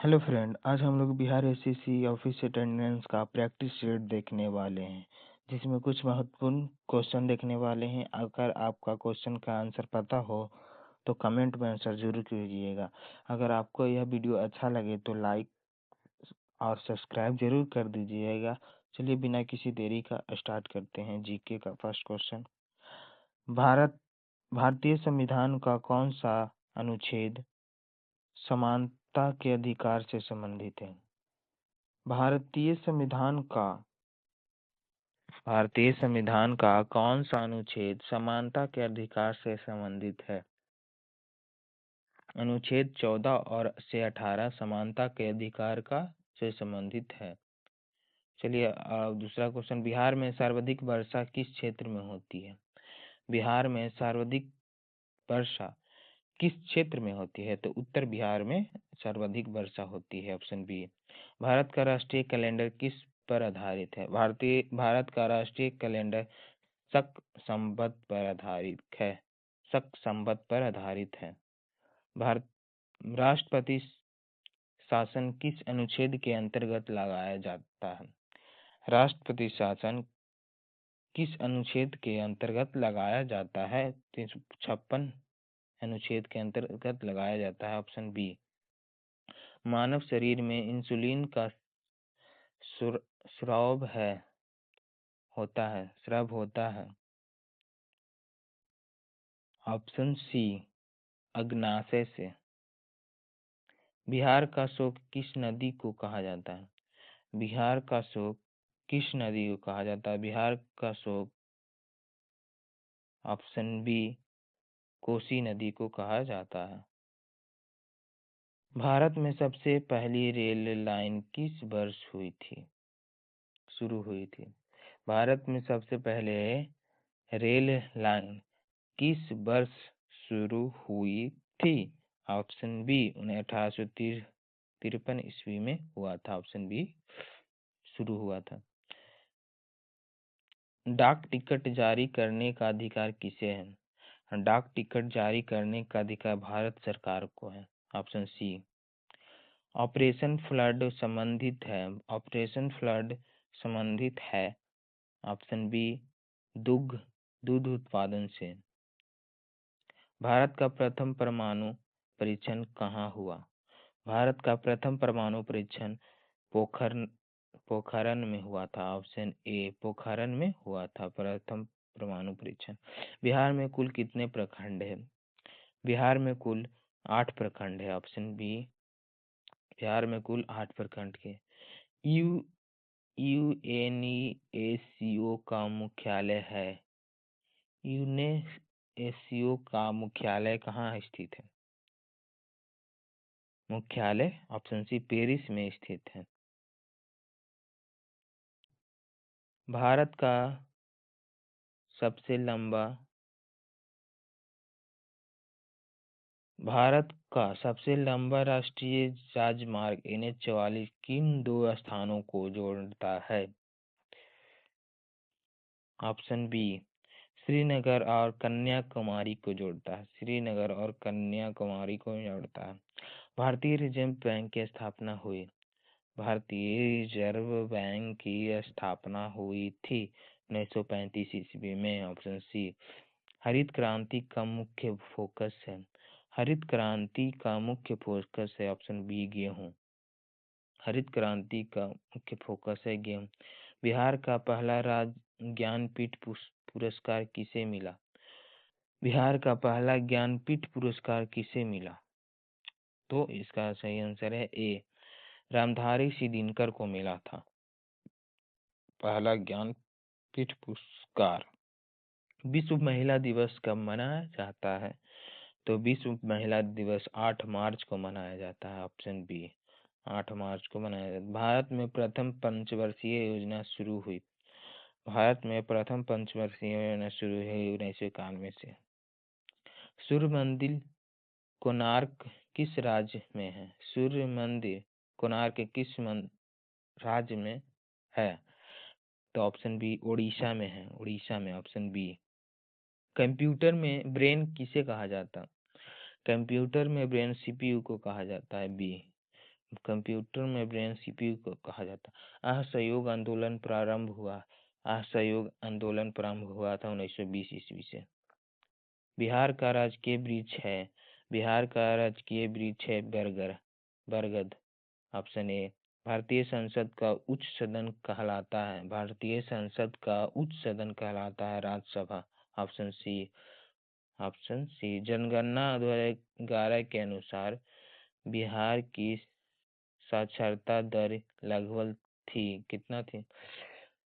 Hello friend, आज हम लोग बिहार एसएससी ऑफिस अटेंडेंस का प्रैक्टिस सेट देखने वाले हैं, जिसमें कुछ महत्वपूर्ण क्वेश्चन देखने वाले हैं। अगर आपका क्वेश्चन का आंसर पता हो तो कमेंट में आंसर जरूर कीजिएगा। अगर आपको यह वीडियो अच्छा लगे तो लाइक और सब्सक्राइब जरूर कर दीजिएगा। चलिए बिना किसी देरी का स्टार्ट करते हैं जीके का फर्स्ट क्वेश्चन। भारतीय संविधान का कौन सा अनुच्छेद समानता के अधिकार से संबंधित है? भारतीय संविधान का कौन सा अनुच्छेद समानता के अधिकार से संबंधित है? अनुच्छेद 14 और से 18 समानता के अधिकार का से संबंधित है। चलिए दूसरा क्वेश्चन, बिहार में सर्वाधिक वर्षा किस क्षेत्र में होती है? बिहार में सर्वाधिक वर्षा किस क्षेत्र में होती है? तो उत्तर बिहार में सर्वाधिक वर्षा होती है, ऑप्शन बी। भारत का राष्ट्रीय कैलेंडर किस पर आधारित है? भारत का राष्ट्रीय कैलेंडर शक संवत पर आधारित है। शक संवत पर आधारित है। भारत राष्ट्रपति शासन किस अनुच्छेद के अंतर्गत लगाया जाता है? राष्ट्रपति शासन किस अनुच्छेद के अंतर्गत लगाया जाता है? 356 अनुच्छेद के अंतर्गत लगाया जाता है, ऑप्शन बी। मानव शरीर में इंसुलिन का स्राव होता है, ऑप्शन सी, अग्नाशय से। बिहार का शोक किस नदी को कहा जाता है? बिहार का शोक किस नदी को कहा जाता है? बिहार का शोक, ऑप्शन बी, कोसी नदी को कहा जाता है। भारत में सबसे पहली रेल लाइन किस वर्ष शुरू हुई थी? भारत में सबसे पहले रेल लाइन किस वर्ष शुरू हुई थी? ऑप्शन बी, 1853 ईस्वी में हुआ था, ऑप्शन बी शुरू हुआ था। डाक टिकट जारी करने का अधिकार किसे है? डाक टिकट जारी करने का अधिकार भारत सरकार को है, ऑप्शन सी। ऑपरेशन फ्लड संबंधित है, ऑप्शन बी, दूध उत्पादन से। भारत का प्रथम परमाणु परीक्षण कहाँ हुआ? भारत का प्रथम परमाणु परीक्षण पोखरण में हुआ था, ऑप्शन ए, पोखरण में हुआ था प्रथम परमाणु परीक्षण। बिहार में कुल कितने प्रखंड है? बिहार में कुल 8 प्रखंड है, ऑप्शन बी। बिहार में कुल 8 प्रखंड के। यूएनएससीओ का मुख्यालय है। यूएनएससीओ का मुख्यालय कहाँ स्थित है? मुख्यालय, ऑप्शन सी, पेरिस में स्थित है। भारत का सबसे लंबा राष्ट्रीय राजमार्ग NH-44 किन 2 स्थानों को जोड़ता है? ऑप्शन बी, श्रीनगर और कन्याकुमारी को जोड़ता है। श्रीनगर और कन्याकुमारी को जोड़ता है। भारतीय रिजर्व बैंक की स्थापना हुई। भारतीय रिजर्व बैंक की स्थापना हुई थी 1935 ईस्वी में, ऑप्शन सी। हरित क्रांति का मुख्य फोकस है। हरित क्रांति का मुख्य फोकस है, ऑप्शन बी, गेहूं। हरित क्रांति का मुख्य फोकस है गेहूं। बिहार का पहला राज्य ज्ञानपीठ पुरस्कार किसे मिला? बिहार का पहला ज्ञानपीठ पुरस्कार किसे मिला? तो इसका सही आंसर है ए, रामधारी सिंह दिनकर को मिला था पहला ज्ञानपीठ पुरस्कार। विश्व महिला दिवस कब मनाया जाता है? तो विश्व महिला दिवस 8 मार्च को मनाया जाता है, ऑप्शन बी, 8 मार्च को मनाया जाता है। भारत में प्रथम पंचवर्षीय योजना शुरू हुई। भारत में प्रथम पंचवर्षीय योजना शुरू हुई 1991 से। सूर्य मंदिर कोणार्क किस राज्य में है? सूर्य मंदिर कोणार्क किस राज्य में है? तो ऑप्शन बी, ओडिशा में है, ओडिशा में, ऑप्शन बी। कंप्यूटर में ब्रेन किसे कहा जाता? कंप्यूटर में ब्रेन CPU को कहा जाता है, बी। कंप्यूटर में ब्रेन सीपीयू को कहा जाता है। असहयोग आंदोलन प्रारंभ हुआ। असहयोग आंदोलन प्रारंभ हुआ था 1920 ईस्वी से। बिहार का राजकीय वृक्ष है। बिहार का राजकीय वृक्ष है बरगद। Option A. भारतीय संसद का उच्च सदन कहलाता है। भारतीय संसद का उच्च सदन कहलाता है Rajya Sabha. Option C. Option C. जनगणना 2011 के अनुसार बिहार की साक्षरता दर लगभग थी। कितना थी?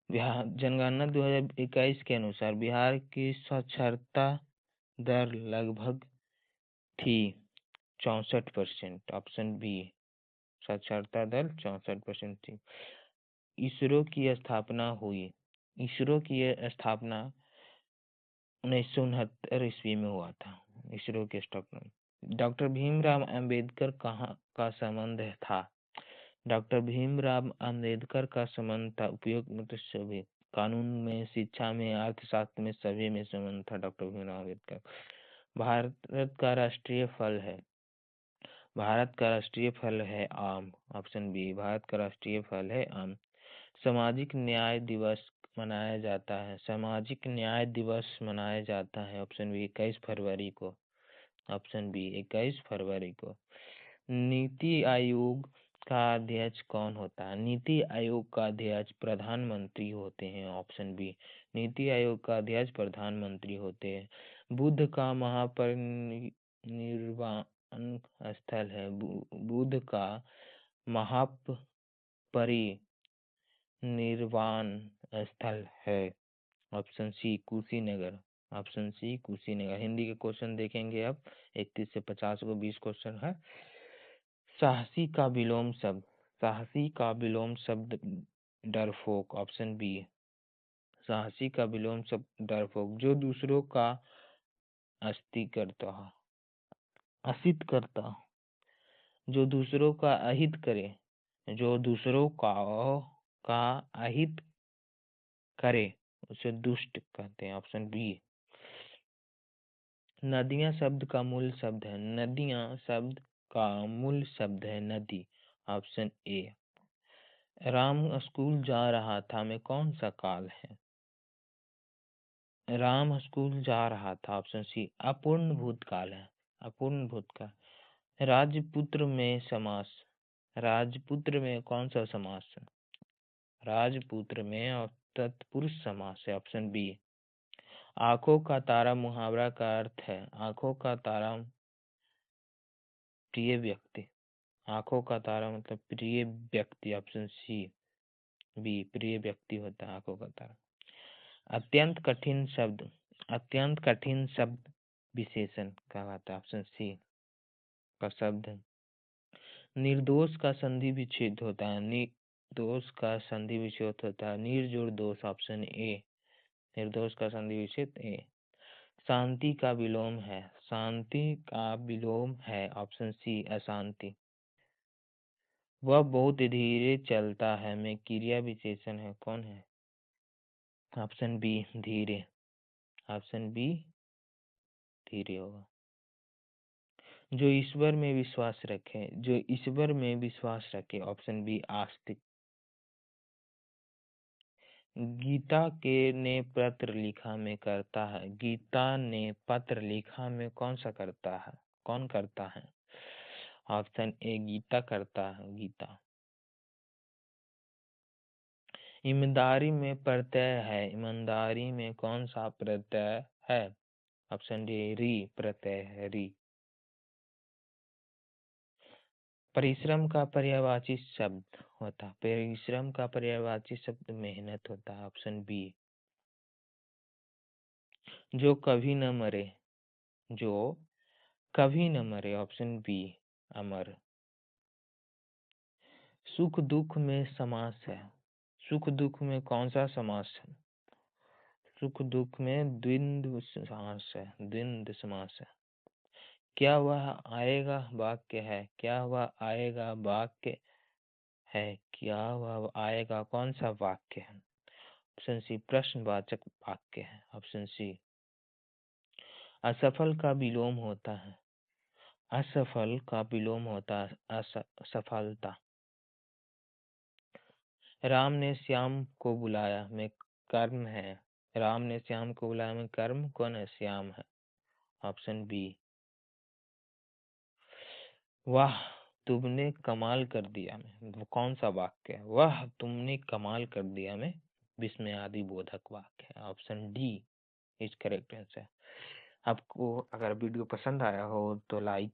बिहार जनगणना 2021 के अनुसार बिहार की साक्षरता दर लगभग थी 64%। Option B. साक्षरता दर 64% थी। इसरो की स्थापना हुई। इसरो की स्थापना 1969 ईस्वी में हुआ था। इसरो की स्थापना। डॉक्टर भीमराव अंबेडकर कहाँ का संबंध था? डॉक्टर भीमराव अंबेडकर का संबंध था उपयोग मतलब सभी कानून में, शिक्षा में, अर्थशास्त्र में, सभी में संबंध था डॉक्टर भीमराव अम्बेडकर। भारत का राष्ट्रीय फल है। भारत का राष्ट्रीय फल है आम। Option B. भारत का राष्ट्रीय फल है आम। सामाजिक न्याय दिवस मनाया जाता है। सामाजिक न्याय दिवस मनाया जाता है। ऑप्शन बी 21 फरवरी को। ऑप्शन बी 21 फरवरी को। नीति आयोग का अध्यक्ष कौन होता है? नीति आयोग का अध्यक्ष प्रधानमंत्री होते हैं। Option B. नीति आयोग का अध्यक्ष प्रधानमंत्री होते हैं। बुद्ध का महापरिनिर्वाण स्थल है। बुद्ध का महापरिनिर्वाण स्थल है। Option C Kushinagar. Option C Kushinagar. Hindi के क्वेश्चन देखेंगे अब 31 से 50 को 20 क्वेश्चन है। साहसी का विलोम शब्द। साहसी का विलोम शब्द डरपोक। Option B. साहसी का विलोम शब्द डरपोक। जो दूसरों का असित करता, जो दूसरों का अहित करे, जो दूसरों का अहित करे उसे दुष्ट कहते हैं। Option B. नदियां शब्द का मूल शब्द है। नदियां शब्द का मूल शब्द है नदी। Option A. राम स्कूल जा रहा था में कौन सा काल है? राम स्कूल जा रहा था। ऑप्शन सी अपूर्ण भूतकाल है। अपूर्ण भूतकाल। राजपुत्र में समास। राजपुत्र में कौन सा समास है? राजपुत्र में और तत्पुरुष समास है। Option B. आंखों का तारा मुहावरा का अर्थ है। आंखों का तारा प्रिय व्यक्ति। आंखों का तारा मतलब प्रिय व्यक्ति। ऑप्शन सी बी प्रिय व्यक्ति होता है आंखों का तारा। अत्यंत कठिन शब्द। अत्यंत कठिन शब्द विशेषण कहलाता है। ऑप्शन सी का शब्द। निर्दोष का संधि विच्छेद होता है। निर्दोष का संधि विच्छेद होता है। निर्जोड़ दोष। Option A. निर्दोष का संधि विच्छेद ए। शांति का विलोम है। शांति का विलोम है। ऑप्शन सी अशांति। वह बहुत धीरे चलता है में क्रिया विशेषण है। कौन है? ऑप्शन बी धीरे। ऑप्शन बी धीरे होगा। जो ईश्वर में विश्वास रखे। जो ईश्वर में विश्वास रखे। ऑप्शन बी आस्तिक। गीता के ने पत्र लिखा में करता है। गीता ने पत्र लिखा में कौन सा करता है? कौन करता है? ऑप्शन ए गीता करता है। गीता। ईमानदारी में प्रत्यय है। ईमानदारी में कौन सा प्रत्यय है? ऑप्शन डी री प्रत्यय है। री। परिश्रम का पर्यायवाची शब्द होता है। परिश्रम का पर्यायवाची शब्द मेहनत होता है। Option B. जो कभी न मरे। जो कभी न मरे। ऑप्शन बी अमर। सुख दुख में समास है। सुख दुख में कौन सा समास है? सुख दुख में द्वंद्व समास है। द्वंद्व समास है। क्या वह आएगा वाक्य है। क्या वह आएगा वाक्य है। क्या वह आएगा कौन सा वाक्य है? ऑप्शन सी प्रश्नवाचक वाक्य है। Option C. असफल का विलोम होता है। असफल का विलोम होता सफलता। राम ने श्याम को बुलाया में कर्म है। राम ने श्याम को बुलाया में कर्म कौन है? श्याम है। Option B. वाह तुमने कमाल कर दिया में वो कौन सा वाक्य है? वाह तुमने कमाल कर दिया में विस्मयादि बोधक वाक्य है। Option D is correct answer. आपको अगर वीडियो पसंद आया हो तो लाइक